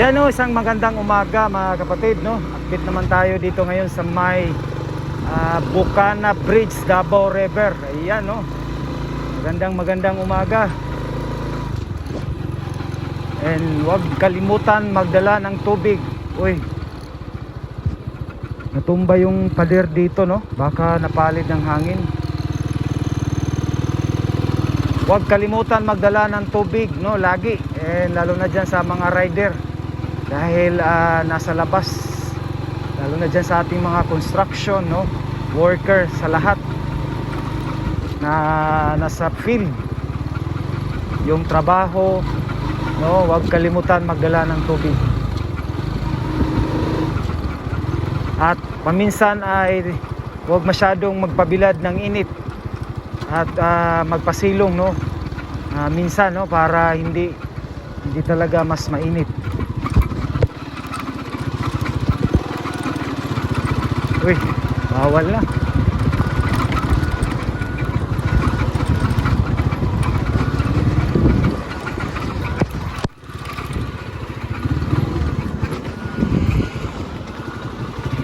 Ayan o, isang magandang umaga mga kapatid, no? Update naman tayo dito ngayon sa may Bucana Bridge, Davao River. Ayan no, magandang umaga. And huwag kalimutan magdala ng tubig. Uy, natumba yung pader dito, no? Baka napalid ng hangin. Huwag kalimutan magdala ng tubig, no? Lagi, and lalo na dyan sa mga rider, dahil nasa labas, lalo na dyan sa ating mga construction, no? Worker, sa lahat na nasa field, yung trabaho, no? Huwag kalimutan magdala ng tubig. At paminsan ay huwag masyadong magpabilad ng init at magpasilong, no? Minsan, no, para hindi talaga mas mainit. Uy, bawal na.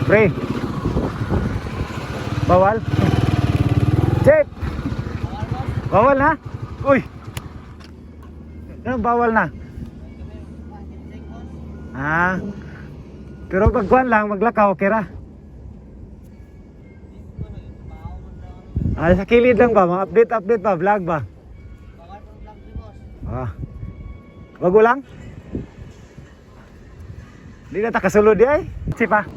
Pre, bawal. Check. Bawal na? Uy, anong bawal na? Pero pagkuhan lang, maglakaw, okay ra? Sa kilid lang ba? Mga update ba? Vlog ba? Bago lang? Hindi na takasulod di ay? Sipa?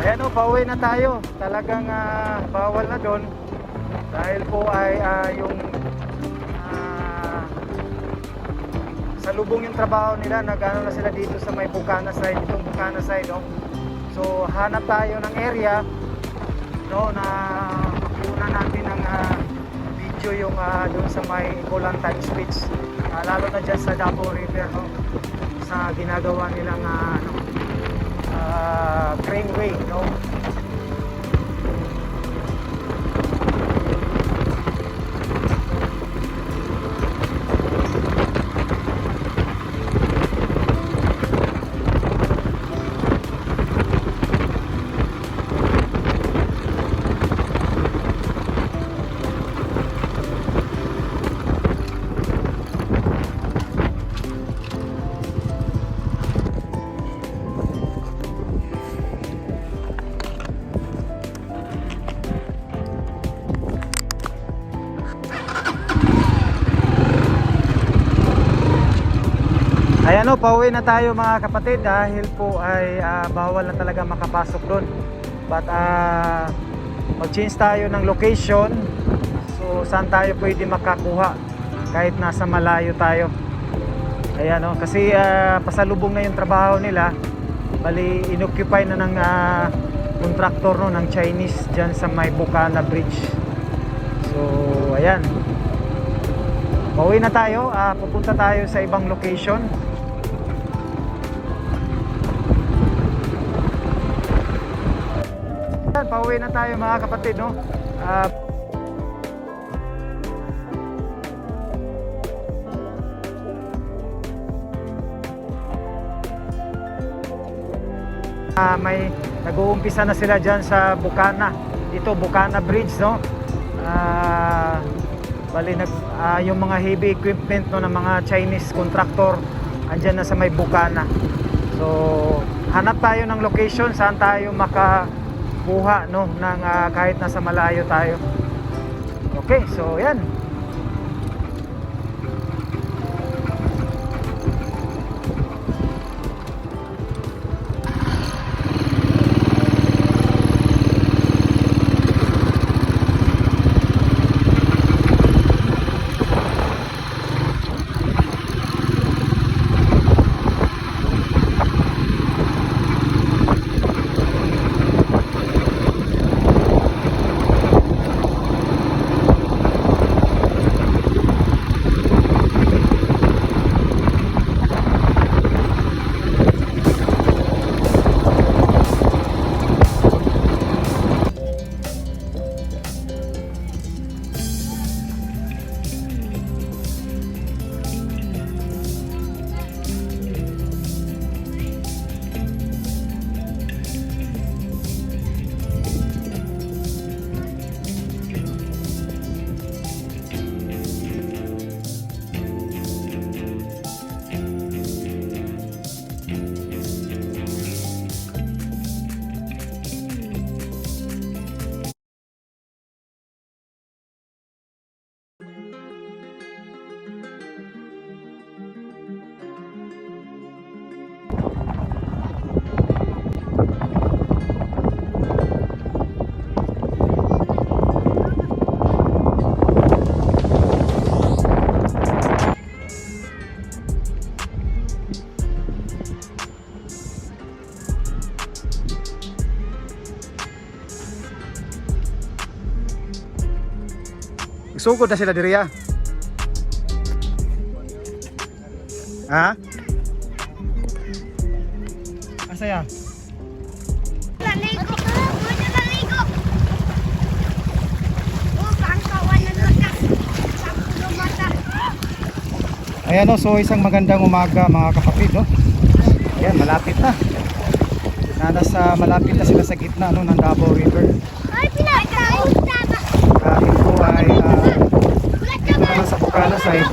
Ayan o, pauwi na tayo. Talagang bawal na doon. Dahil po ay yung salubong yung trabaho nila. Nag-ano na sila dito sa may Bucana side. Itong Bucana side, no? So hanap tayo ng area, no, na makuha natin ng video yung doon sa may Colantan Beach, lalo na dyan sa Davao River, no? Sa ginagawa nilang Greenway, no? Ayan o, pauwi na tayo mga kapatid, dahil po ay bawal na talaga makapasok doon. But mag-change tayo ng location. So saan tayo pwede makakuha kahit nasa malayo tayo. Ayan o, kasi pasalubong na yung trabaho nila. Bali inoccupy na ng contractor, no, ng Chinese dyan sa may Bucana Bridge. So ayan, pauwi na tayo, pupunta tayo sa ibang location. Pauwi na tayo mga kapatid, no? May nag-uumpisa na sila dyan sa Bucana. Ito, Bucana Bridge, no? Bali, yung mga heavy equipment, no, ng mga Chinese contractor andyan na sa may Bucana. So hanap tayo ng location saan tayo makakuha, no, ng kahit nasa malayo tayo. Okay, so yan. nagsugod na sila diriya. Ha? Asaya? Naligo ka! Pwede naligo! Ang kawan na lutas! Sa mata! Ayan o, so isang magandang umaga mga kapatid, no? Ayan, malapit na. Malapit na sila sa gitna, no, ng Davao River. Ay, pinakain! Kami po ay sa Bukana side.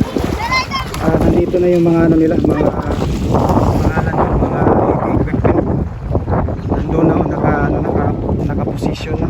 Nandito na yung mga ano nila, mga equipment. Nandun na, naka-position na.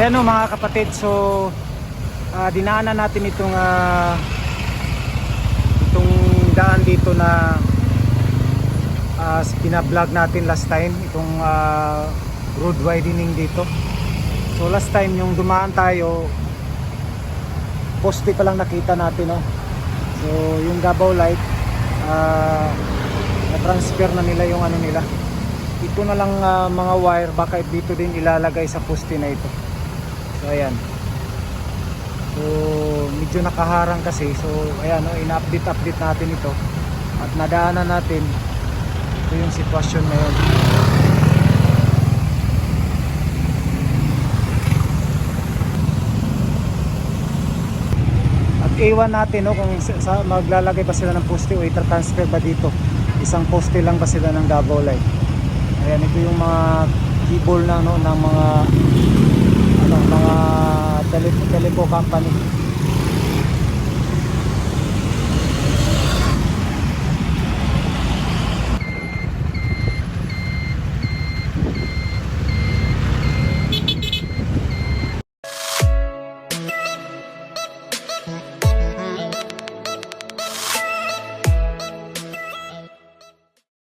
Ayan o mga kapatid, so dinaanan natin itong daan dito na pina-vlog natin last time, itong road widening dito. So last time yung dumaan tayo, poste pa lang nakita natin, no? So yung Davao Light, na-transfer na nila yung ano nila. Ito na lang mga wire, baka dito din ilalagay sa poste na ito. So ayan. So medyo nakaharang kasi. So ayan, no, ina-update natin ito. At nadaanan natin ito yung sitwasyon ngayon. At iwan natin no, kung maglalagay ba sila ng poste o i-transfer ba dito. Isang poste lang ba sila ng Davao Light. Ayan, ito yung mga cable na no, ng mga ano, mga telepo company.